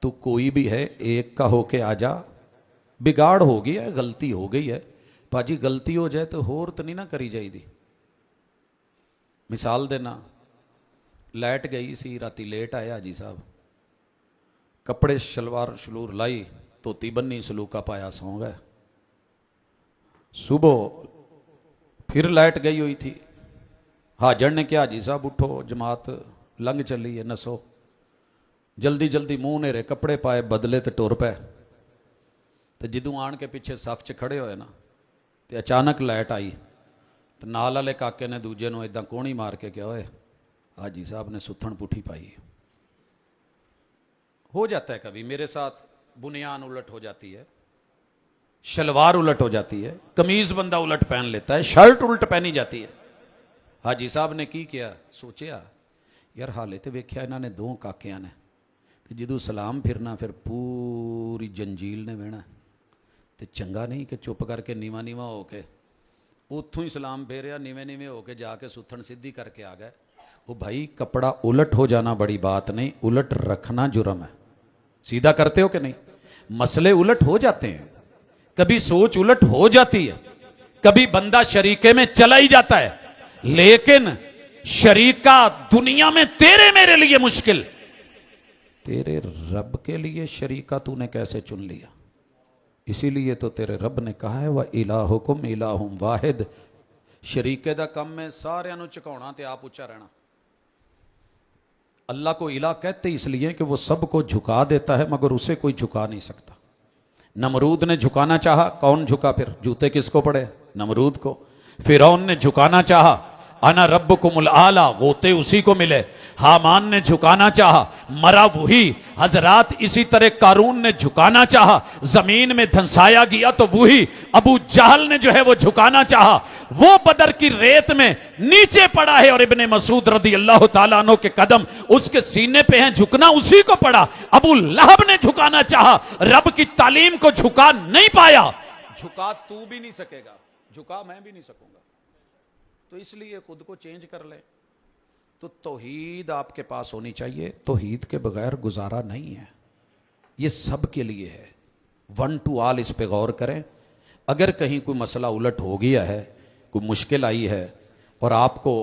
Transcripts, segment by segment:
तू कोई भी है एक का होके आ जा। बिगाड़ हो गई है, गलती हो गई है भाजी, गलती हो जाए तो होर तो नहीं ना करी जाएगी। मिसाल देना, लाइट गई सी राती, लेट आया जी साहब, कपड़े शलवार शलूर लाई, धोती बन्नी, सलूका पाया, सौ गए। सुबह फिर लाइट गई हुई थी, हाजर ने क्या जी साहब उठो, जमात लंघ चली है, नसो। जल्दी जल्दी मुंह नेरे कपड़े पाए, बदले तो टुर पे। तो जिदू आन के पिछे सफ च खड़े होए ना, तो अचानक लाइट आई, तो नाल वाले काके ने दूजे नूं इदां कोहणी मार के क्या होए, हाजी साहब ने सुथन पुठी पाई। हो जाता है कभी, मेरे साथ बुनियान उलट हो जाती है, शलवार उलट हो जाती है, कमीज बंदा उलट पहन लेता है, शर्ट उलट पहनी जाती है। हाजी साहब ने की किया, सोचिया यार हाले तो वेख्या इन्होंने दो काकिया ने, तो जिदू सलाम फिरना फिर पूरी जंजील ने बहना, तो चंगा नहीं कि चुप करके नीवा नीवा होके उतों ही सलाम फेरिया, नीवे नीवे होके जाके सुथन सीधी करके आ गए। वो भाई कपड़ा उलट हो जाना बड़ी बात नहीं, उलट रखना जुर्म है। सीधा करते हो कि नहीं? मसले उलट हो जाते हैं, कभी सोच उलट हो जाती है, कभी बंदा शरीके में चला ही जाता है, लेकिन शरीका दुनिया में तेरे मेरे लिए मुश्किल, तेरे रब के लिए शरीका तूने कैसे चुन लिया? इसीलिए तो तेरे रब ने कहा है वह इलाहुकुम इलाहुम वाहिद। शरीके दा कम में सारियां नूं झुकाउणा ते आप ऊंचा रहना। अल्लाह को इला कहते इसलिए कि वो सबको झुका देता है, मगर उसे कोई झुका नहीं सकता। नमरूद ने झुकाना चाहा, कौन झुका? फिर जूते किसको पड़े? नमरूद को। फिरौन ने झुकाना चाहा, अना रब्बुकुमुल आला, गोते उसी को मिले। हामान ने झुकाना चाहा, मरा वही। हजरात इसी तरह कारून ने झुकाना चाहा, जमीन में धंसाया गया तो वही। अबू जहल ने जो है वो झुकाना चाहा, वो बदर की रेत में नीचे पड़ा है, और इब्ने मसूद रदी अल्लाह ताला अन्हु के कदम उसके सीने पे हैं, झुकना उसी को पड़ा। अबू लहब ने झुकाना चाहा, रब की तालीम को झुका नहीं पाया। झुका तू भी नहीं सकेगा, झुका मैं भी नहीं सकूंगा। तो इसलिए खुद को चेंज कर ले। तो तौहीद आपके पास होनी चाहिए, तौहीद के बगैर गुजारा नहीं है। ये सब के लिए है, वन टू ऑल। इस पे गौर करें। अगर कहीं कोई मसला उलट हो गया है, कोई मुश्किल आई है, और आपको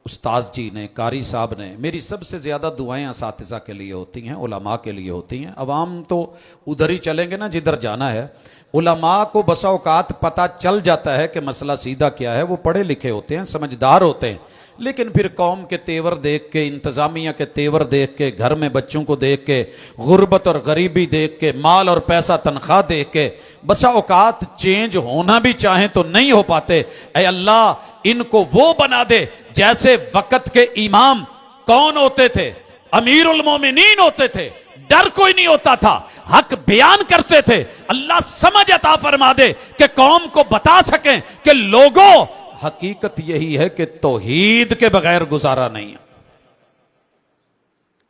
उस्ताद जी ने, कारी साहब ने, मेरी सबसे ज़्यादा दुआएं असातिज़ा के लिए होती हैं, उलमा के लिए होती हैं। अवाम तो उधर ही चलेंगे ना जिधर जाना है। उलमा को बसा औकात पता चल जाता है कि मसला सीधा क्या है, वो पढ़े लिखे होते हैं, समझदार होते हैं, लेकिन फिर कौम के तेवर देख के, इंतज़ामिया के तेवर देख के, घर में बच्चों को देख के, गुर्बत और गरीबी देख के, माल और पैसा तनख्वाह देख के, बसा औकात चेंज होना भी चाहें तो नहीं हो पाते। ऐ अल्लाह इनको वो बना दे जैसे वक़्त के इमाम कौन होते थे? अमीरुल मोमिनीन होते थे, डर कोई नहीं होता था, हक बयान करते थे। अल्लाह समझ अता फरमा दे कि कौम को बता सकें कि लोगों, हकीकत यही है कि तौहीद के बगैर गुजारा नहीं है।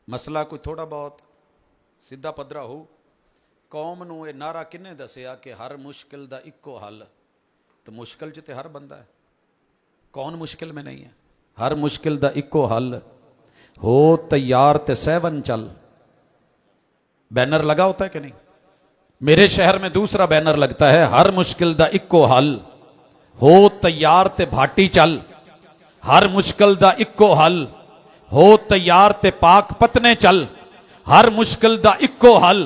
मसला कोई थोड़ा बहुत सीधा पदरा हो, कौम नूं ये नारा किन्ने दसिया कि हर मुश्किल दा इक्को हल? तो मुश्किल च ते हर बंदा है, कौन मुश्किल में नहीं है? हर मुश्किल दा इक्को हल, हो तैयार ते सहवन चल। बैनर लगा होता है कि नहीं? मेरे शहर में दूसरा बैनर लगता है, हर मुश्किल दा इक्को हल, हो तैयार ते भाटी चल। हर मुश्किल दा इक्को हल, हो तैयार ते पाक पतने चल। हर मुश्किल दा इक्को हल,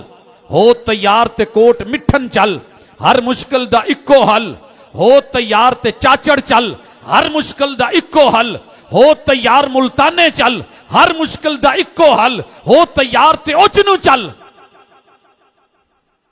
हो तैयार ते कोट मिठन चल। हर मुश्किल दा इक्को हल, हो तैयार ते चाचड़ चल। हर मुश्किल दा इक्को हल, हो तैयार मुल्ताने चल। हर मुश्किल दा इक्को हल, हो तैयार ते ओचनू चल।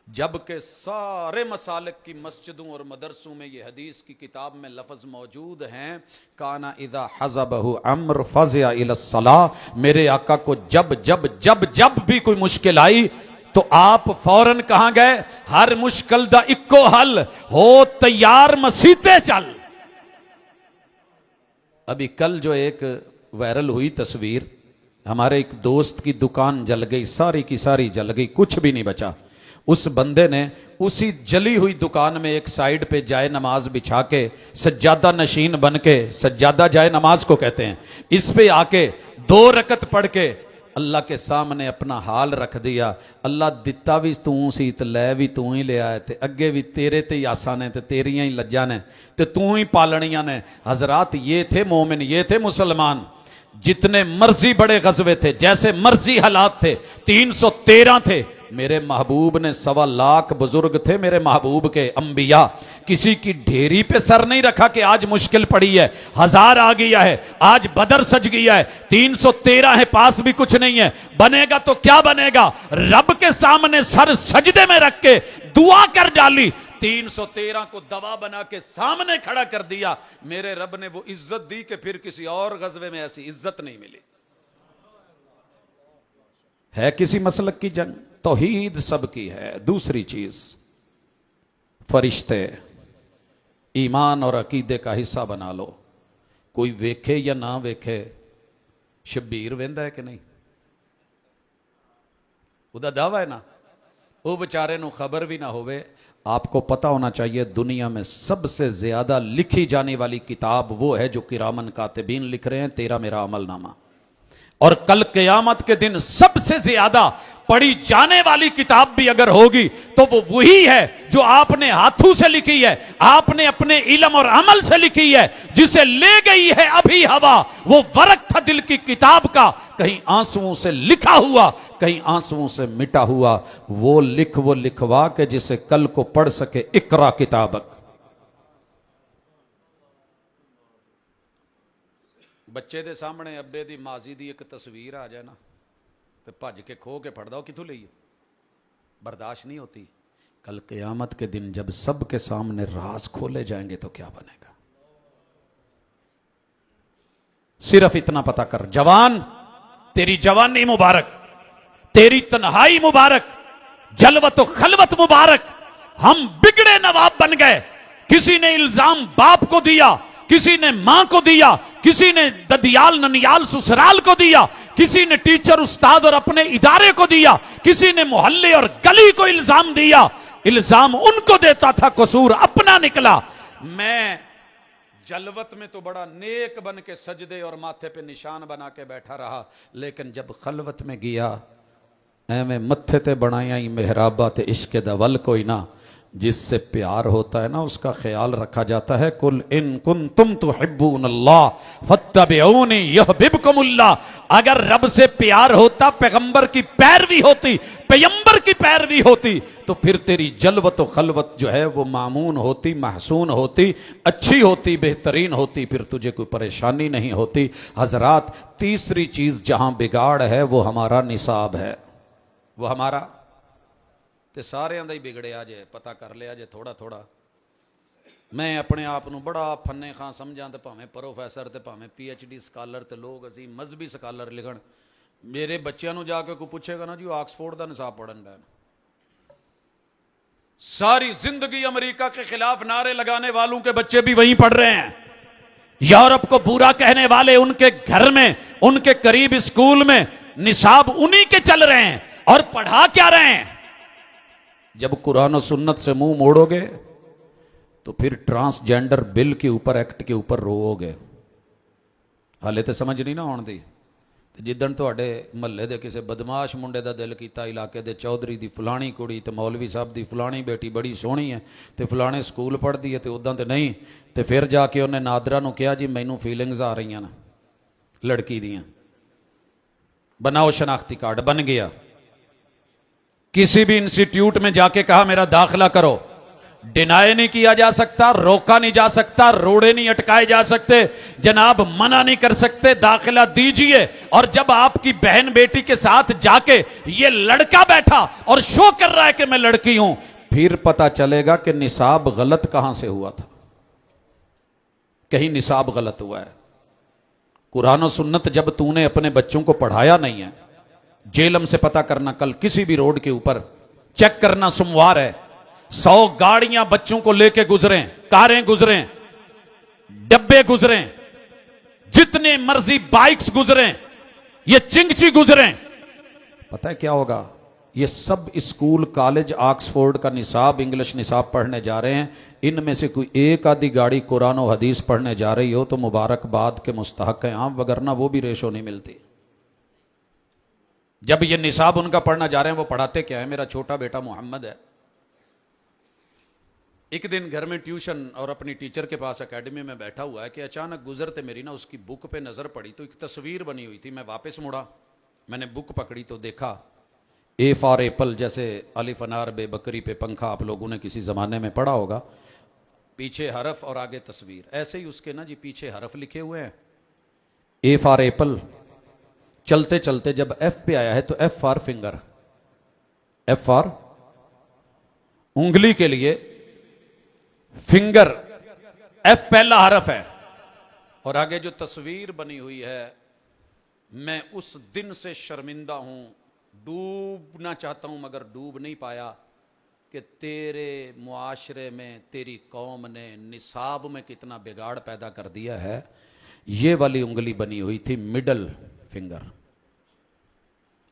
जबकि सारे मसालिक की मस्जिदों और मदरसों में ये हदीस की किताब में लफ्ज मौजूद हैं, काना इदा हज़बहु अम्र फज़िया इलस्सलाह। मेरे आका को जब जब जब जब भी कोई मुश्किल आई तो आप फौरन कहां गए? हर मुश्किल दा इक्को हल, हो तैयार मसीते चल। अभी कल जो एक वायरल हुई तस्वीर, हमारे एक दोस्त की दुकान जल गई, सारी की सारी जल गई, कुछ भी नहीं बचा। उस बंदे ने उसी जली हुई दुकान में एक साइड पे जाए नमाज बिछा के, सज्जादा नशीन बन के, सज्जादा जाए नमाज को कहते हैं, इस पे आके 2 रकत पढ़ के अल्लाह के सामने अपना हाल रख दिया। अल्लाह दिता भी तू सी ते लै भी तू ही लिया है, ते अगे भी तेरे ते ही आसा ने, ते तेरियां ही लज्जा ने, ते तू ही पालनियां ने। हजरात, ये थे मोमिन, ये थे मुसलमान। जितने मर्जी बड़े गजवे थे, जैसे मर्जी हालात थे, 313 थे। मेरे महबूब ने 1.25 लाख बुजुर्ग थे मेरे महबूब के अंबिया। किसी की ढेरी पे सर नहीं रखा कि आज मुश्किल पड़ी है, 1000 आ गया है, आज बदर सज गया है, 313 है, पास भी कुछ नहीं है। बनेगा तो क्या बनेगा? रब के सामने सर सजदे में रख के दुआ कर डाली, 313 को दवा बना के सामने खड़ा कर दिया। मेरे रब ने वो इज्जत दी कि फिर किसी और गजवे में ऐसी इज्जत नहीं मिली। है किसी मसलक की जंग, तौहीद सबकी है। दूसरी चीज, फरिश्ते ईमान और अकीदे का हिस्सा बना लो। कोई वेखे या ना वेखे, शब्बीर वेंदा है कि नहीं? उदा दावा है ना, वो बेचारे नु खबर भी ना होवे। आपको पता होना चाहिए दुनिया में सबसे ज्यादा लिखी जाने वाली किताब वो है जो किरामन कातिबीन लिख रहे हैं, तेरा मेरा अमलनामा। और कल क़यामत के दिन सबसे ज्यादा पढ़ी जाने वाली किताब भी अगर होगी तो वो वही है जो आपने हाथों से लिखी है, आपने अपने इल्म और अमल से लिखी है, जिसे ले गई है अभी हवा। वो वरक था दिल की किताब का, कहीं आंसुओं से लिखा हुआ, कहीं आंसुओं से मिटा हुआ। वो लिखवा के जिसे कल को पढ़ सके, इकरा किताबक। बच्चे दे सामने अब्बे दी माजी दी एक तस्वीर आ जाए ना, तो भज के खो के फड़ दो, किथों लईए? बर्दाश्त नहीं होती। कल क़यामत के दिन जब सबके सामने राज खोले जाएंगे तो क्या बनेगा? सिर्फ इतना पता कर, जवान, तेरी जवानी मुबारक, तेरी तन्हाई मुबारक, जलवत खलवत मुबारक। हम बिगड़े नवाब बन गए। किसी ने इल्जाम बाप को दिया, किसी ने मां को दिया, किसी ने ददियाल ननियाल ससुराल को दिया, किसी ने टीचर उस्ताद और अपने इदारे को दिया, किसी ने मोहल्ले और गली को इल्जाम दिया। इल्जाम उनको देता था, कसूर अपना निकला। मैं जलवत में तो बड़ा नेक बन के सजदे और माथे पे निशान बना के बैठा रहा, लेकिन जब खलवत में गया, एवें मत्थे ते बनाया ही मेहराबा ते इश्क दा वल कोई ना। जिससे प्यार होता है ना उसका ख्याल रखा जाता है। कुल इन कुंतुम तुहिब्बूनल्लाह फत्तबिऊनी युहब्बुकुमुल्लाह। अगर रब से प्यार होता, पैगंबर की पैरवी होती, पैगंबर की पैरवी होती, तो फिर तेरी जलवत और खलवत जो है वो मामून होती, महसून होती, अच्छी होती, बेहतरीन होती, फिर तुझे कोई परेशानी नहीं होती। हजरात, तीसरी चीज जहां बिगाड़ है वो हमारा निसाब है। वो हमारा ते सारिਆਂ ਦਾ ਹੀ बिगड़िया जे, पता कर लिया जे थोड़ा थोड़ा। मैं अपने आप ਨੂੰ बड़ा फन्ने खां समझां, ते भावें प्रोफैसर ते भावें PhD स्कॉलर, ते लोग असी मजहबी स्कॉलर लिखण। मेरे बच्चों को जाके कोई पूछेगा ना जी ऑक्सफोर्ड का निसाब पढ़न डैन, सारी जिंदगी अमेरिका के खिलाफ नारे लगाने वालों के बच्चे भी वहीं पढ़ रहे हैं। यूरोप को बुरा कहने वाले उनके घर में, उनके करीब स्कूल में निसाब उन्हीं के चल रहे हैं। और पढ़ा क्या रहे हैं? जब कुरान और सुन्नत से मुंह मोड़ोगे तो फिर ट्रांसजेंडर बिल के ऊपर, एक्ट के ऊपर रोओगे। हाले तो समझ नहीं ना आउंदी। जिदन तुहाडे महल्ले दे किसी बदमाश मुंडे दा दिल कीता, इलाके दे चौधरी दी फलानी कुड़ी ते मौलवी साहब दी फलानी बेटी बड़ी सोहनी है ते फलाने स्कूल पढ़दी है, ते उदां ते नहीं, ते फिर जाके उन्हें नादरा नूं कहा जी मैनू फीलिंग्स आ रही ने लड़की दियां, बनाओ शनाख्ती कार्ड। बन गया। किसी भी इंस्टीट्यूट में जाके कहा मेरा दाखिला करो, डिनाई नहीं किया जा सकता, रोका नहीं जा सकता, रोड़े नहीं अटकाए जा सकते, जनाब मना नहीं कर सकते, दाखिला दीजिए। और जब आपकी बहन बेटी के साथ जाके ये लड़का बैठा और शो कर रहा है कि मैं लड़की हूं, फिर पता चलेगा कि निसाब गलत कहां से हुआ था। कहीं निसाब गलत हुआ है। कुरान और सुन्नत जब तूने अपने बच्चों को पढ़ाया नहीं है, जेलम से पता करना, कल किसी भी रोड के ऊपर चेक करना, सोमवार है, 100 गाड़ियां बच्चों को लेके गुजरें, कारें गुजरें, डब्बे गुजरें, जितने मर्जी बाइक्स गुजरें, ये चिंगची गुजरें, पता है क्या होगा? ये सब स्कूल, कॉलेज, ऑक्सफोर्ड का निसाब, इंग्लिश निसाब पढ़ने जा रहे हैं। इनमें से कोई एक आधी गाड़ी कुरान और हदीस पढ़ने जा रही हो तो मुबारकबाद के मुस्तहक है आप, वगरना वो भी रेशो नहीं मिलती। जब ये निसाब उनका पढ़ना जा रहे हैं, वो पढ़ाते क्या है, मेरा छोटा बेटा मोहम्मद है। एक दिन घर में ट्यूशन और अपनी टीचर के पास एकेडमी में बैठा हुआ है कि अचानक गुजरते मेरी ना उसकी बुक पे नज़र पड़ी, तो एक तस्वीर बनी हुई थी। मैं वापस मुड़ा, मैंने बुक पकड़ी तो देखा ए फॉर एप्पल, जैसे अलिफ अनार बे बकरी पे पंखा आप लोगों ने किसी ज़माने में पढ़ा होगा, पीछे हरफ और आगे तस्वीर। ऐसे ही उसके ना जी पीछे हरफ लिखे हुए हैं, ए फॉर एप्पल। चलते चलते जब एफ पे आया है तो F for finger, F for उंगली के लिए, फिंगर, एफ पहला हरफ है, और आगे जो तस्वीर बनी हुई है, मैं उस दिन से शर्मिंदा हूं, डूबना चाहता हूं मगर डूब नहीं पाया कि तेरे मुआशरे में तेरी कौम ने निसाब में कितना बिगाड़ पैदा कर दिया है। ये वाली उंगली बनी हुई थी मिडल फिंगर।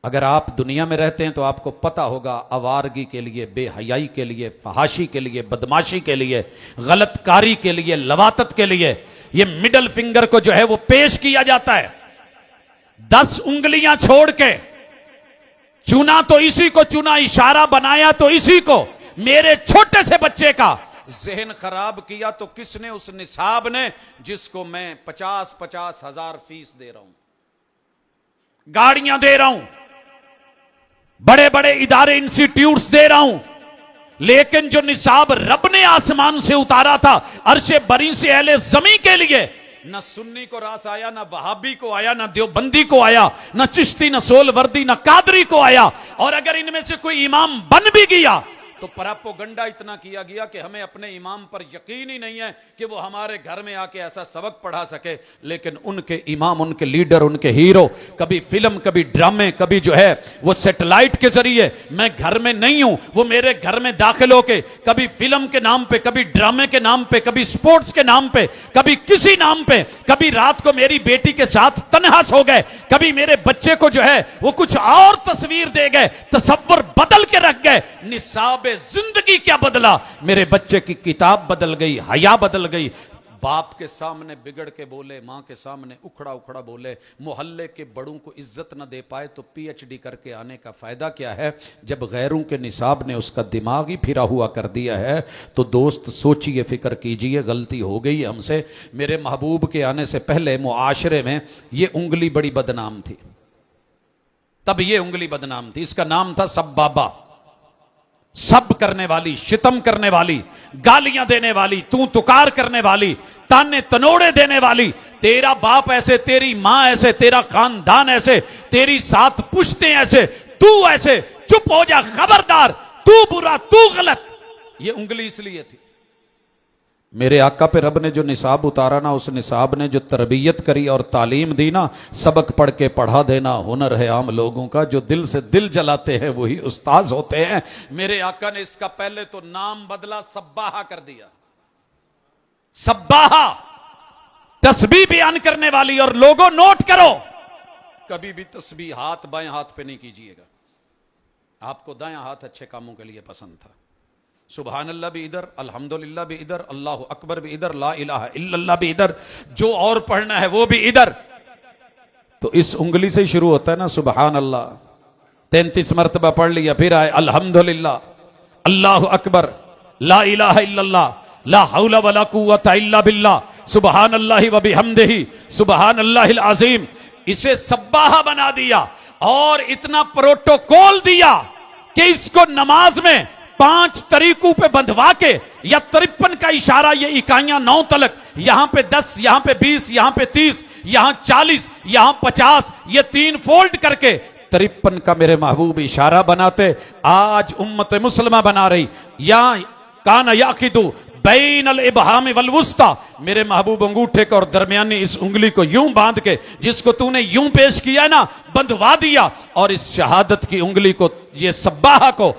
अगर आप दुनिया में रहते हैं तो आपको पता होगा, आवारगी के लिए, बेहयाई के लिए, फहाशी के लिए, बदमाशी के लिए, गलतकारी के लिए, लवातत के लिए ये मिडल फिंगर को जो है वो पेश किया जाता है। 10 उंगलियां छोड़ के चुना तो इसी को चुना, इशारा बनाया तो इसी को। मेरे छोटे से बच्चे का जहन खराब किया तो किसने? उस निसाब ने जिसको मैं 50-50 हजार फीस दे रहा हूं, गाड़ियां दे रहा हूं, बड़े बड़े इदारे इंस्टीट्यूट्स दे रहा हूं, लेकिन जो निसाब रब ने आसमान से उतारा था अर्शे बरी से अहले जमी के लिए, न सुन्नी को रास आया, न वहाबी को आया, न देवबंदी को आया, न चिश्ती, न सोलवर्दी, न कादरी को आया। और अगर इनमें से कोई इमाम बन भी गया तो प्रोपेगेंडा इतना किया गया कि हमें अपने इमाम पर यकीन ही नहीं है कि वो हमारे घर में आके ऐसा सबक पढ़ा सके। लेकिन उनके इमाम, उनके लीडर, उनके हीरो कभी फिल्म, कभी ड्रामे, कभी जो है वो सैटेलाइट के जरिए, मैं घर में नहीं हूं, वो मेरे घर में दाखिल होके कभी फिल्म के नाम पे, कभी ड्रामे के नाम पे, कभी स्पोर्ट्स के नाम पे, कभी किसी नाम पे, कभी रात को मेरी बेटी के साथ तन्हा सो गए, कभी मेरे बच्चे को जो है वो कुछ और तस्वीर दे गए, तसव्वुर बदल के रख गए। निसाब जिंदगी क्या बदला? मेरे बच्चे की किताब बदल गई, हया बदल गई। बाप के सामने बिगड़ के बोले, मां के सामने उखड़ा उखड़ा बोले, मोहल्ले के बड़ों को इज्जत न दे पाए तो पीएचडी करके आने का फायदा क्या है? जब गैरों के निसाब ने उसका दिमाग ही फिरा हुआ कर दिया है तो दोस्त सोचिए, फिक्र कीजिए, गलती हो गई हमसे। मेरे महबूब के आने से पहले मुआशरे में ये उंगली बड़ी बदनाम थी, तब ये उंगली बदनाम थी। इसका नाम था सब्बाबा, सब करने वाली, शितम करने वाली, गालियां देने वाली, तू तुकार करने वाली, ताने तनोड़े देने वाली। तेरा बाप ऐसे, तेरी मां ऐसे, तेरा खानदान ऐसे, तेरी 7 पुश्तें ऐसे, तू ऐसे, चुप हो जा, खबरदार, तू बुरा, तू गलत। ये उंगली इसलिए थी। मेरे आका पे रब ने जो निसाब उतारा ना, उस निसाब ने जो तरबियत करी और तालीम दी ना, सबक पढ़ के पढ़ा देना हुनर है आम लोगों का, जो दिल से दिल जलाते हैं वही उस्ताज होते हैं। मेरे आका ने इसका पहले तो नाम बदला, सब्बाहा कर दिया। सब्बाहा, तस्बीह बयान करने वाली। और लोगों नोट करो, कभी भी तस्बीह हाथ बाएं हाथ पे नहीं कीजिएगा। आपको दायां हाथ अच्छे कामों के लिए पसंद था। सुबहान अल्लाह भी इधर, अल्हम्दुलिल्लाह भी इधर, अल्लाह अकबर भी इधर, ला इलाहा इल्लल्लाह भी इधर, जो और पढ़ना है वो भी इधर। तो इस उंगली से ही शुरू होता है ना सुबहान अल्लाह, 33 मरतबा पढ़ लिया, फिर आए अल्हम्दुलिल्लाह, अल्लाह अकबर, ला इलाहा इल्लल्लाह, ला हौला वला कुव्वता इल्ला बिल्लाह, सुबहान अल्लाहि व बिहम्दिही, सुबहान अल्लाहिल अज़ीम। इसे सब्बाहा बना दिया और इतना प्रोटोकॉल दिया कि इसको नमाज में 5 तरीकों पे बंधवा के, या 53 का इशारा, ये इकाइयां 9 तलक, यहां पे 10, यहां पे 20, यहां पे 30, यहां 40, यहां 50, ये 3 फोल्ड करके 53 का मेरे महबूब इशारा बनाते। आज उम्मत मुस्लिमा बना रही, या कान याकिदु बैन अल इबहाम वल वुस्ता, मेरे महबूब अंगूठे को और दरमियानी इस उंगली को यूं बांध के, जिसको तूने यूं पेश किया है ना, बंधवा दिया। और इस शहादत की उंगली को, ये सब्बाहा को,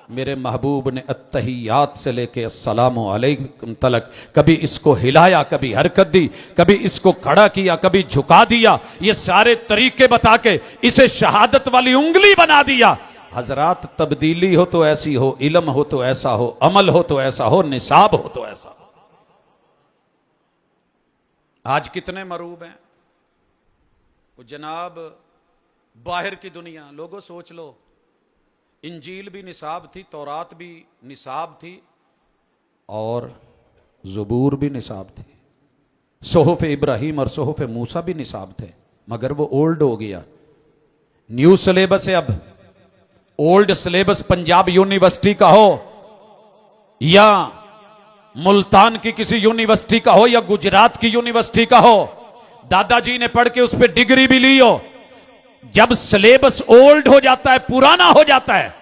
मेरे महबूब ने अत्तहियात से लेके अस्सलामु अलैकुम तलक कभी इसको हिलाया, कभी हरकत दी, कभी इसको खड़ा किया, कभी झुका दिया। ये सारे तरीके बता के इसे शहादत वाली उंगली बना दिया। हजरात, तब्दीली हो तो ऐसी हो, इल्म हो तो ऐसा हो, अमल हो तो ऐसा हो, निसाब हो तो ऐसा हो। आज कितने मरूब हैं वो जनाब, बाहर की दुनिया। लोगों सोच लो, इंजील भी निसाब थी, तौरात भी निसाब थी और ज़बूर भी निसाब थी, सोहफ इब्राहिम और सोहफ मूसा भी निसाब थे, मगर वो ओल्ड हो गया। न्यू सिलेबस है अब। ओल्ड सिलेबस पंजाब यूनिवर्सिटी का हो या मुल्तान की किसी यूनिवर्सिटी का हो या गुजरात की यूनिवर्सिटी का हो, दादाजी ने पढ़ के उस पर डिग्री भी ली हो, जब सिलेबस ओल्ड हो जाता है, पुराना हो जाता है,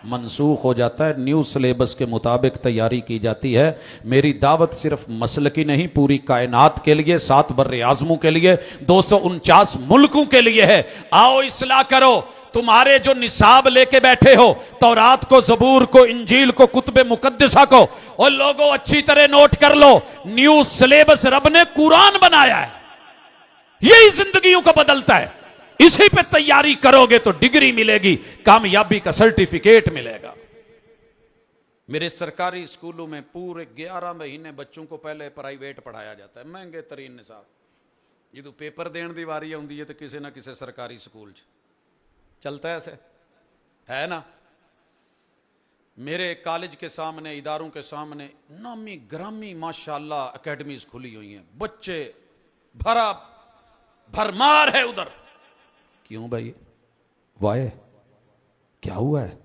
मनसूख हो जाता है, न्यू सिलेबस के मुताबिक तैयारी की जाती है। मेरी दावत सिर्फ मसल की नहीं, पूरी कायनात के लिए, 7 बर्रे आज़मों के लिए, 249 मुल्कों के लिए है। आओ इस्लाह करो। तुम्हारे जो निसाब लेके बैठे हो, तौरात को, ज़बूर को, इंजील को, कुतुबे मुकद्दसा को, और लोगों अच्छी तरह नोट कर लो, न्यू सिलेबस रब ने कुरान बनाया है। यही जिंदगियों को बदलता है। इसी पे तैयारी करोगे तो डिग्री मिलेगी, कामयाबी का सर्टिफिकेट मिलेगा। मेरे सरकारी स्कूलों में पूरे 11 महीने बच्चों को पहले प्राइवेट पढ़ाया जाता है, महंगे तरीन निसाब। जो पेपर देने की वारी आती है तो किसी ना किसी सरकारी स्कूल चलता है, ऐसे है ना। मेरे कॉलेज के सामने, इदारों के सामने नामी ग्रामी माशाल्लाह एकेडमीज खुली हुई हैं, बच्चे भरा भरमार है उधर। क्यों भाई? वाय क्या हुआ है?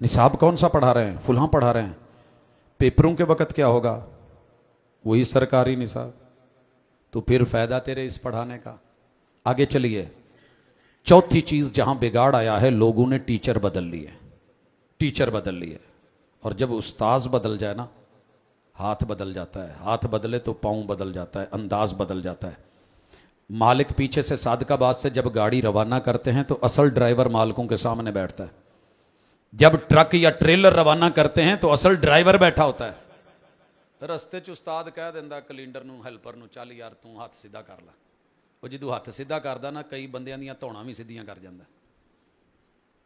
निसाब कौन सा पढ़ा रहे हैं? फुल्हां पढ़ा रहे हैं। पेपरों के वक्त क्या होगा? वही सरकारी निसाब। तो फिर फायदा तेरे इस पढ़ाने का। आगे चलिए। चौथी चीज जहां बिगाड़ आया है, लोगों ने टीचर बदल लिए। टीचर बदल लिए, और जब उस्ताज बदल जाए ना, हाथ बदल जाता है। हाथ बदले तो पांव बदल जाता है, अंदाज बदल जाता है। मालिक पीछे से सादकाबाद से जब गाड़ी रवाना करते हैं तो असल ड्राइवर मालिकों के सामने बैठता है। जब ट्रक या ट्रेलर रवाना करते हैं तो असल ड्राइवर बैठा होता है। रस्ते च उस्ताद कह दिंदा कलींडर नूं, हेल्पर नूं, चल यार तू हाथ सीधा कर ला। वो जो हाथ सीधा करदा ना, कई बंदियां दियां धौणां भी सीधियां कर जांदा।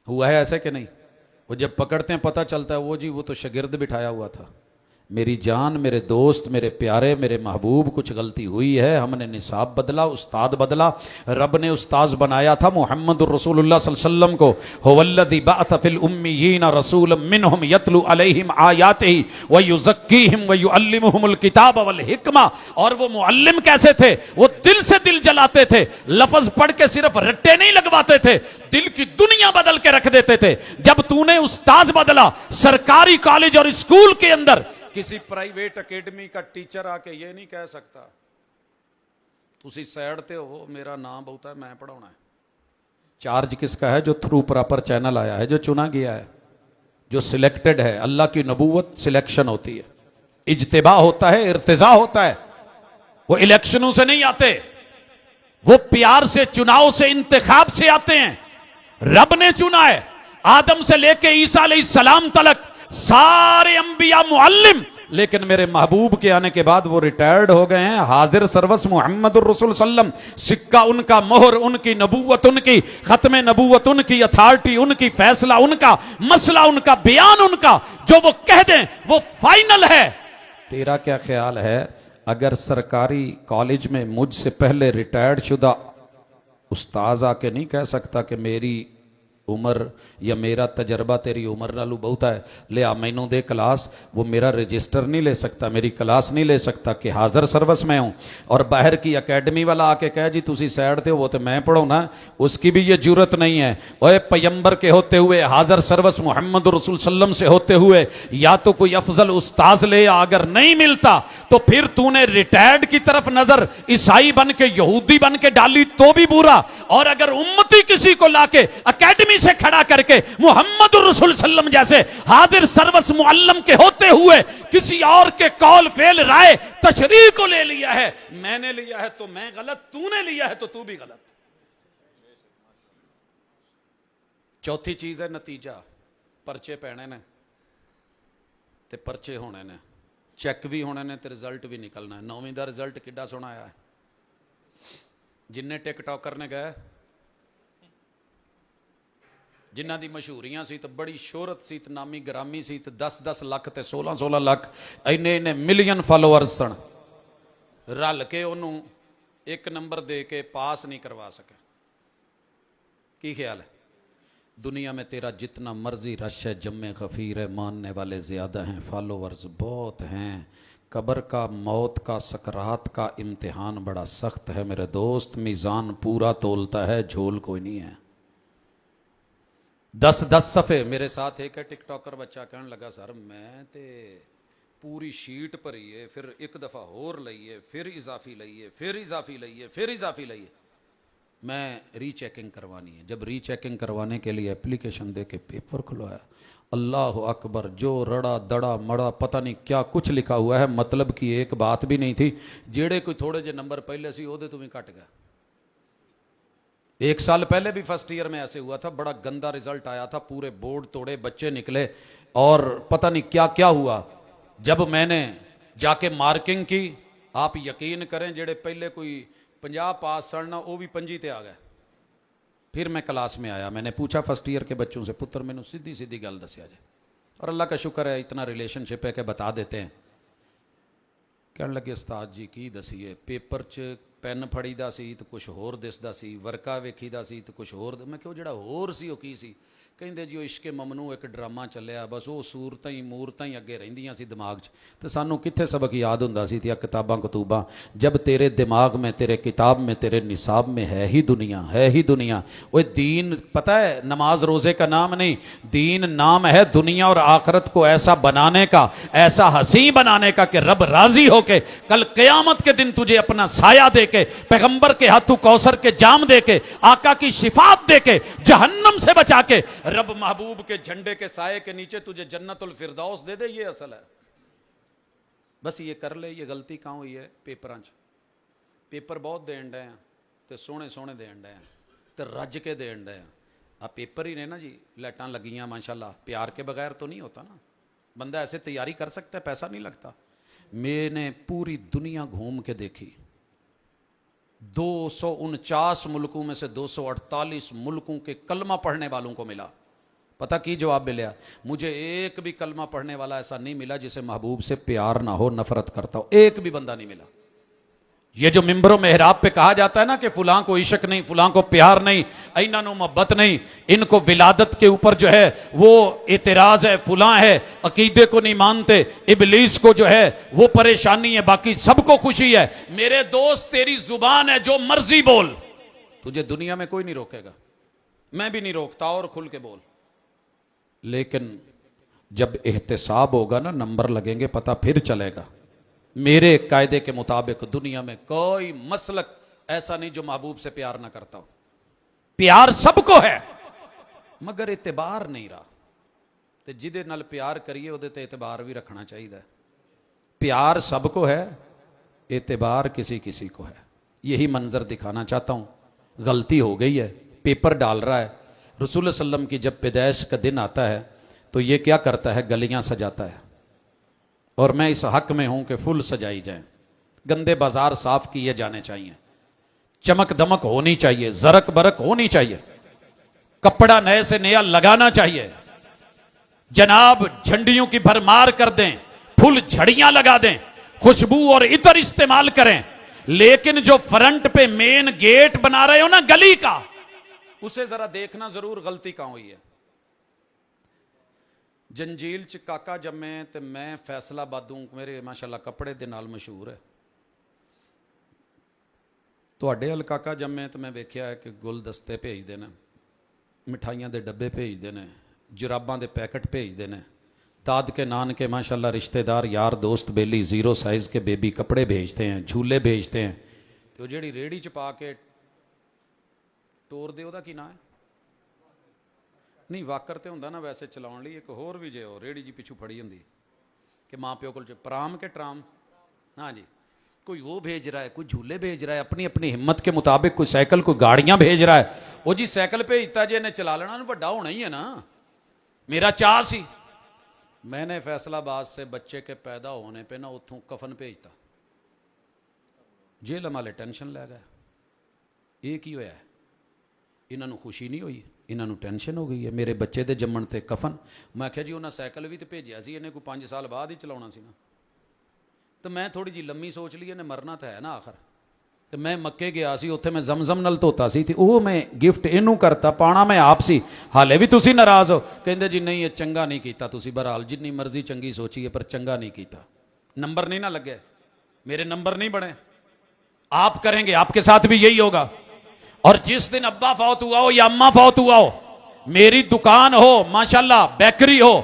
हुआ है ऐसे कि नहीं? वो जब पकड़ते हैं पता चलता है वो जी वो तो शागिर्द बिठाया हुआ था। मेरी जान, मेरे दोस्त, मेरे प्यारे, मेरे महबूब, कुछ गलती हुई है। हमने निसाब बदला, उस्ताद बदला। रब ने उस्ताद बनाया था मोहम्मद रसूलुल्लाह सल्लल्लाहु अलैहि वसल्लम को। हुवल्लज़ी बअथ फिल उम्मियीन रसूलन मिनहुम यतलू अलैहिम आयातिही व युज़क्कीहिम व युअल्लिमुहुमुल किताब वल हिकमा। और वो मुअल्लिम कैसे थे? वो दिल से दिल जलाते थे। लफ्ज पढ़ के सिर्फ रट्टे नहीं लगवाते थे, दिल की दुनिया बदल के रख देते थे। जब तूने उस्ताद बदला, सरकारी कॉलेज और स्कूल के अंदर किसी प्राइवेट एकेडमी का टीचर आके ये नहीं कह सकता तुसी साइड ते हो, मेरा नाम बहुत है, मैं पढ़ाना है। चार्ज किसका है? जो थ्रू प्रॉपर चैनल आया है, जो चुना गया है, जो सिलेक्टेड है। अल्लाह की नबूवत सिलेक्शन होती है, इज्तिबा होता है, इर्तिजा होता है। वो इलेक्शनों से नहीं आते, वो प्यार से, चुनाव से, इंतखाब से आते हैं। रब ने चुना है। आदम से लेके ईसा अलैहिस्सलाम तक सारे अंबिया मुअल्लिम, लेकिन मेरे महबूब के आने के बाद वो रिटायर्ड हो गए हैं। हाजिर सर्वस मोहम्मदुर रसूल सल्लम, सिक्का उनका, मोहर उनकी, नबूवत उनकी, खत्मे नबूवत उनकी, अथॉरिटी उनकी, फैसला उनका, मसला उनका, बयान उनका, जो वो कह दें वो फाइनल है। तेरा क्या ख्याल है अगर सरकारी कॉलेज में मुझसे पहले रिटायर्ड शुदा उस्ताज आके नहीं कह सकता कि मेरी उम्र या मेरा तजर्बा तेरी उम्र नालू बहुत है, ले आ मैनू दे क्लास। वो मेरा रजिस्टर नहीं ले सकता, मेरी क्लास नहीं ले सकता कि हाजिर सर्वस में हूँ। और बाहर की एकेडमी वाला आके कहे जी तुसी साइड थे, वो तो मैं पढ़ो ना, उसकी भी ये जरूरत नहीं है। ओए पैगंबर के होते हुए, हाजिर सर्वस मोहम्मद रसूल सल्लम से होते हुए, या तो कोई अफजल उस्ताज ले, अगर नहीं मिलता तो फिर तूने रिटायर्ड की तरफ नजर ईसाई बन के, यहूदी बन के डाली तो भी बुरा। और अगर उम्मती किसी को लाके एकेडमी से खड़ा करके मोहम्मद रसूल सल्लम जैसे हाजिर सर्वस मुअल्लम के होते हुए किसी और के कॉल फेल राय तशरीह को ले लिया है, मैंने लिया है तो मैं गलत, तूने लिया है तो तू भी गलत। चौथी चीज है नतीजा। परचे पैने ने ते परचे होने ने, चेक भी होने ने ते रिजल्ट भी निकलना है। 9वीं का रिजल्ट किड्डा सोहना आया है। जिन्ने टिकटॉकर ने गए, जिन्हां दी मशहूरियां सी तो बड़ी शोहरत सी तो नामी ग्रामी सी तो 10-10 लाख ते 16-16 लाख इन्ने इन्ने मिलियन फॉलोअर्स सन, रल के उन्होंने एक नंबर दे के पास नहीं करवा सके। की ख्याल है? दुनिया में तेरा जितना मर्जी रश है, जम्मे खफीर है, मानने वाले ज़्यादा हैं, फॉलोवर्स बहुत हैं। कब्र का, मौत का, सकरात का इम्तिहान बड़ा सख्त है मेरे दोस्त। मीज़ान पूरा तोलता है, झोल कोई नहीं है। 10-10 सफ़े। मेरे साथ एक है टिकटॉकर बच्चा, कहने लगा सर मैं तो पूरी शीट भरी है, फिर एक दफ़ा होर लईए, फिर इजाफी लईए, फिर इजाफी लईए, फिर इजाफी लईए। मैं रीचेकिंग करवानी है। जब रीचेकिंग करवाने के लिए एप्लीकेशन दे के पेपर खुलवाया, अल्लाह अकबर, जो रड़ा दड़ा मड़ा पता नहीं क्या कुछ लिखा हुआ है, मतलब की एक बात भी नहीं थी। जेड़े कोई थोड़े जे नंबर पहले सी ओदे तो भी घट गया। 1 साल पहले भी फर्स्ट ईयर में ऐसे हुआ था, बड़ा गंदा रिजल्ट आया था, पूरे बोर्ड तोड़े, बच्चे निकले और पता नहीं क्या क्या हुआ। जब मैंने जाके मार्किंग की, आप यकीन करें जेड़े पहले कोई 50 पास सन वो भी 25 ते आ गए। फिर मैं क्लास में आया, मैंने पूछा फर्स्ट ईयर के बच्चों से, पुत्र मैंने सीधी सीधी गल दसिया जाए, और अल्लाह का शुक्र है इतना रिलेशनशिप है कि बता देते हैं। कहने लगे उस्ताद जी की दसीए, पेपर च पेन फड़ीदा सी तो कुछ होर दिसदा सी, वर्का वेखीदा सी तो कुछ होर। मैं क्यों जड़ा होर सी वो की सी? कहते जी वो इश्के ममनू एक ड्रामा चलिया, बस वो सूरतां ही मूरतां ही अगे रहिंदियां सी दिमाग च, तो सानू कित्थे सबक याद हुंदा सी? ते किताबां कतूबां। जब तेरे दिमाग में, तेरे किताब में, तेरे निसाब में है ही दुनिया, है ही दुनिया। वो दीन पता है, नमाज रोज़े का नाम नहीं, दीन नाम है दुनिया और आखरत को ऐसा बनाने का, ऐसा हसी बनाने का कि रब राजी होके कल क़यामत के दिन तुझे अपना साया देके, पैगंबर के हाथों कौसर के जाम देके, आका की शिफात देके, जहन्नम से बचा के, रब महबूब के झंडे के साये के नीचे तुझे जन्नतुल फिरदौस दे दे। ये असल है। बस ये कर ले। ये गलती कहाँ हुई है? पेपरां च। पेपर बहुत देन डे ते सोहने सोहने देन डे ते रज के देन डे। आ पेपर ही ने ना जी, लाइटां लगियां माशाल्लाह, प्यार के बगैर तो नहीं होता ना। बंदा ऐसे तैयारी कर सकता है, पैसा नहीं लगता। मैंने पूरी दुनिया घूम के देखी, 249 मुल्कों में से 248 मुल्कों के कलमा पढ़ने वालों को मिला। पता की जवाब मिला? मुझे एक भी कलमा पढ़ने वाला ऐसा नहीं मिला जिसे महबूब से प्यार ना हो, नफरत करता हो। एक भी बंदा नहीं मिला। ये जो मिंबरों मेहराब पे कहा जाता है ना कि फुलां को इश्क नहीं, फुलां को प्यार नहीं, इन्हां नो मोहब्बत नहीं, इनको विलादत के ऊपर जो है वो एतराज है, फुलां है, अकीदे को नहीं मानते, इबलीस को जो है वो परेशानी है, बाकी सबको खुशी है। मेरे दोस्त तेरी जुबान है, जो मर्जी बोल, तुझे दुनिया में कोई नहीं रोकेगा। मैं भी नहीं रोकता, और खुल के बोल। लेकिन जब एहतिसाब होगा ना, नंबर लगेंगे, पता फिर चलेगा। मेरे कायदे के मुताबिक दुनिया में कोई मसलक ऐसा नहीं जो महबूब से प्यार ना करता हो। प्यार सबको है, मगर एतबार नहीं रहा। ते जिदे नाल प्यार करिए उहदे ते एतबार भी रखना चाहिए। प्यार सबको है, एतबार किसी किसी को है। यही मंजर दिखाना चाहता हूं। गलती हो गई है, पेपर डाल रहा है। रसूल सल्लम की जब पैदाइश का दिन आता है तो ये क्या करता है? गलियां सजाता है। और मैं इस हक में हूं कि फुल सजाई जाए, गंदे बाजार साफ किए जाने चाहिए, चमक दमक होनी चाहिए, जरक बरक होनी चाहिए, कपड़ा नए से नया लगाना चाहिए, जनाब झंडियों की भरमार कर दें, फुल झड़ियां लगा दें, खुशबू और इतर इस्तेमाल करें। लेकिन जो फ्रंट पे मेन गेट बना रहे हो ना गली का, उसे जरा देखना जरूर गलती कहां हुई है। जंजील च काका जम्मे ते मैं फैसलाबादों, मेरे माशाल्लाह कपड़े दे नाल मशहूर है। तुहाडे हल काका जम्मे तो मैं वेख्या है कि गुलदस्ते भेजते हैं, मिठाइयां दे डब्बे भेजते हैं, जुराबां दे पैकेट भेजते हैं, दाद के नान के माशाल्लाह रिश्तेदार यार दोस्त बेली जीरो साइज़ के बेबी कपड़े भेजते हैं, झूले भेजते हैं। तो जी रेहड़ी च पा के टोर दे, ओहदा की ना है? नहीं, वाकर तो होंदा ना वैसे चलाउण लई, एक होर भी जे हो रेहड़ी जी पिछू फड़ी होंदी कि माँ प्यो को पराम के ट्राम। हाँ जी, कोई वो भेज रहा है, कोई झूले भेज रहा है, अपनी अपनी हिम्मत के मुताबिक, कोई साइकिल, कोई गाड़ियां भेज रहा है। वो जी साइकिल भेजता जे इन्हें चला लेना, वड्डा होना ही है ना। मेरा चाह सी, मैंने फैसलाबाद से बच्चे के पैदा होने पे ना उतों कफन भेजता। जेल वाले टेंशन लै गए, ये की होया है? इन्हों खुशी नहीं हुई, इन्हों टेंशन हो गई है। मेरे बच्चे के जम्मण ते कफन। मैं आख्या जी उन्हें साइकिल भी तो भेजा सी, इन्हें कोई 5 साल बाद ही चलाना सी ना। तो मैं थोड़ी जी लम्मी सोच ली, इन्हें मरना तो है ना आखिर। तो मैं मक्के गया सी, उत्थे मैं जमजम नल धोता सी ते वो मैं गिफ्ट इनू करता, पाना मैं आप सी, हाले भी तुसी नाराज हो। कहंदे जी नहीं ये चंगा नहीं कीता तुसी, बहरहाल जिन्नी मर्जी चंगी सोची है पर चंगा नहीं कीता, नंबर नहीं ना लगे, मेरे नंबर नहीं बने। आप करेंगे आपके साथ भी यही होगा। और जिस दिन अब्बा फौत हुआ हो या अम्मा फौत हुआ हो, मेरी दुकान हो माशाल्लाह, बेकरी हो,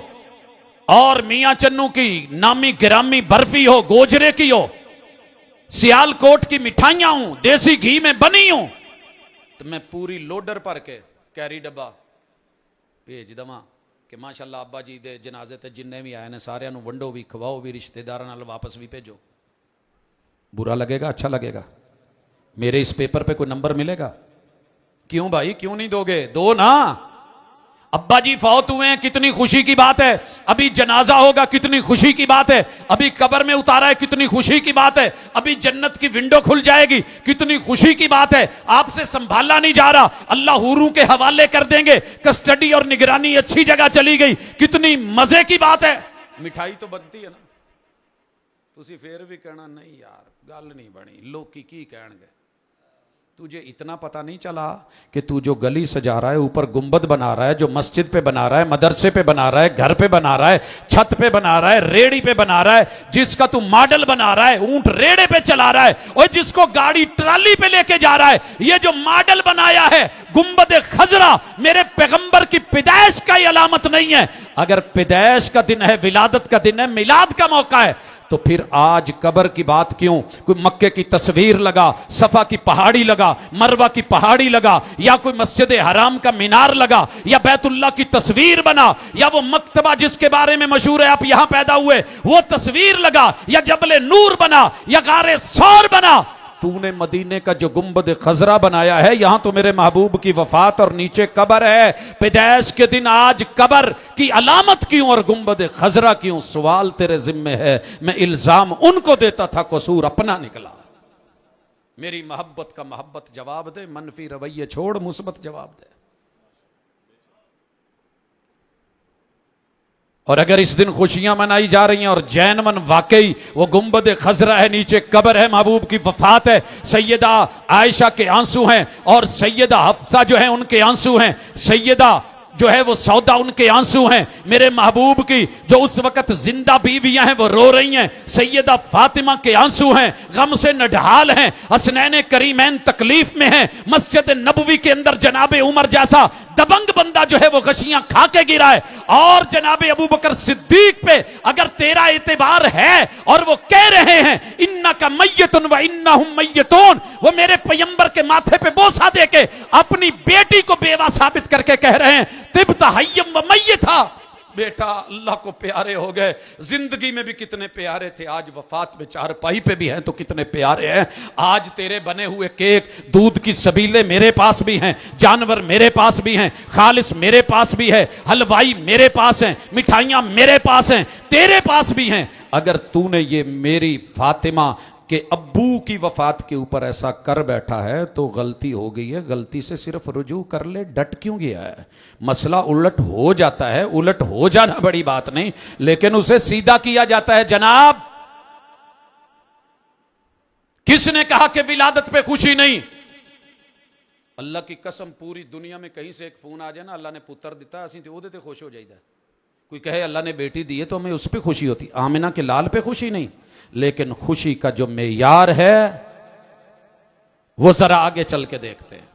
और मियां चन्नू की नामी गिरामी बर्फी हो, गोजरे की हो, सियालकोट की मिठाइयां हूं, देसी घी में बनी हूं, तो मैं पूरी लोडर भर के कैरी डब्बा भेज दवा कि माशाल्लाह अब्बा जी दे जनाजे ते जिन्ने भी आए ने सारियां नूं वंडो भी, खवाओ भी, रिश्तेदारां नाल वापस भी भेजो। बुरा लगेगा अच्छा लगेगा? मेरे इस पेपर पे कोई नंबर मिलेगा? क्यों भाई, क्यों नहीं दोगे? दो ना। अब्बा जी फौत हुए हैं, कितनी खुशी की बात है। अभी जनाजा होगा, कितनी खुशी की बात है। अभी कब्र में उतारा है, कितनी खुशी की बात है। अभी जन्नत की विंडो खुल जाएगी, कितनी खुशी की बात है। आपसे संभाला नहीं जा रहा, अल्लाह हुरों के हवाले कर देंगे, कस्टडी और निगरानी अच्छी जगह चली गई, कितनी मजे की बात है। मिठाई तो बनती है ना, तुसी फिर भी कहना नहीं यार गल नहीं बनी, लोग की कहणगे। तुझे इतना पता नहीं चला कि तू जो गली सजा रहा है, ऊपर गुंबद बना रहा है, जो मस्जिद पे बना रहा है, मदरसे पे बना रहा है, घर पे बना रहा है, छत पे बना रहा है, रेड़ी पे बना रहा है, जिसका तू मॉडल बना रहा है, ऊंट रेड़े पे चला रहा है, और जिसको गाड़ी ट्राली पे लेके जा रहा है, ये जो मॉडल बनाया है गुंबद खजरा, मेरे पैगंबर की पैदाइश का ही अलामत नहीं है। अगर पैदाइश का दिन है, विलादत का दिन है, मिलाद का मौका है, तो फिर आज कब्र की बात क्यों? कोई मक्के की तस्वीर लगा, सफा की पहाड़ी लगा, मरवा की पहाड़ी लगा, या कोई मस्जिद हराम का मीनार लगा, या बैतुल्लाह की तस्वीर बना, या वो मक्तबा जिसके बारे में मशहूर है आप यहां पैदा हुए वो तस्वीर लगा, या जबले नूर बना, या गारे सौर बना। तूने मदीने का जो गुंबद खजरा बनाया है, यहां तो मेरे महबूब की वफात और नीचे कब्र है। पैदाइश के दिन आज कब्र की अलामत क्यों और गुंबद खजरा क्यों? सवाल तेरे जिम्मे है, मैं इल्जाम उनको देता था, कसूर अपना निकला। मेरी मोहब्बत का मोहब्बत जवाब दे, मनफी रवैये छोड़, मुस्बत जवाब दे। और अगर इस दिन खुशियां मनाई जा रही हैं और जैनवन वाकई वो गुंबद खजरा है, नीचे कब्र है, महबूब की वफात है, सैयदा आयशा के आंसू हैं, और सैयदा हफ्सा जो है उनके आंसू हैं, सैयदा जो है वो सौदा उनके आंसू हैं, मेरे महबूब की जो उस वक्त जिंदा बीवियां हैं वो रो रही हैं, सैयदा फातिमा के आंसू हैं, गम से नढाल हैं, हसनैन करीमैन तकलीफ में हैं, मस्जिद नबवी के अंदर जनाबे उमर जैसा दबंग बंदा जो है वो गशियां खा के गिरा है, और जनाबे अबू बकर सिद्दीक पे अगर तेरा एतबार है और वो कह रहे हैं इन्ना का मैयतुन व इन्नहुम मैयतून, वो मेरे पैगंबर के माथे पे बोसा देके अपनी बेटी को बेवा साबित करके कह रहे हैं तिब्ता हय्यम व मैयता, बेटा अल्लाह को प्यारे हो गए, जिंदगी में भी कितने प्यारे थे, आज वफात में चारपाई पे भी हैं तो कितने प्यारे हैं। आज तेरे बने हुए केक, दूध की सबीले मेरे पास भी हैं, जानवर मेरे पास भी हैं, खालिस मेरे पास भी है, हलवाई मेरे पास हैं, मिठाइयां मेरे पास हैं, तेरे पास भी हैं। अगर तूने ये मेरी फातिमा कि अब्बू की वफात के ऊपर ऐसा कर बैठा है तो गलती हो गई है, गलती से सिर्फ रुजू कर ले, डट क्यों गया है? मसला उलट हो जाता है, उलट हो जाना बड़ी बात नहीं, लेकिन उसे सीधा किया जाता है। जनाब किसने कहा कि विलादत पे खुशी नहीं? अल्लाह की कसम पूरी दुनिया में कहीं से एक फोन आ जाए ना, अल्लाह ने पुत्र दिता असीं ते ओहदे ते खुश हो जाइदा, कोई कहे अल्लाह ने बेटी दी है तो हमें उस पर खुशी होती, आमिना के लाल पे खुशी नहीं। लेकिन खुशी का जो मेयार है वो जरा आगे चल के देखते हैं।